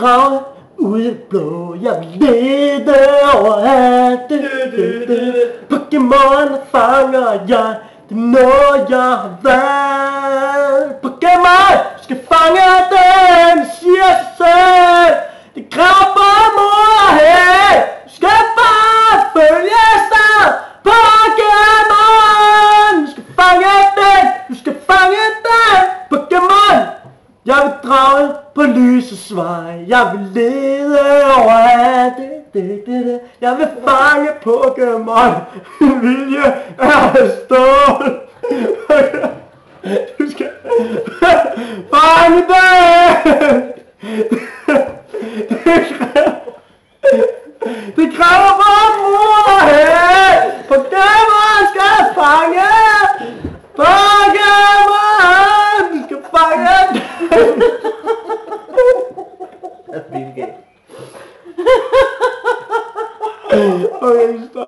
Drage ude i blå, jeg vil lede overalt. Pokémon fanger jeg, det når jeg har valgt. Pokémon skal fange dem, siger sig selv. Det kræver bare mod og held. Du skal bare følge sig. Pokémon, du skal fange den, du skal fange den. Pokémon, jeg vil drage på lysets vej. Jeg vil lede overalt. Jeg vil fange Pokémon. Min vilje er stål. Du skal fange den. Det kræver bare mod og held. Pokémon skal fange. Pokémon skal fange. Det er vildt galt. Okay, stop.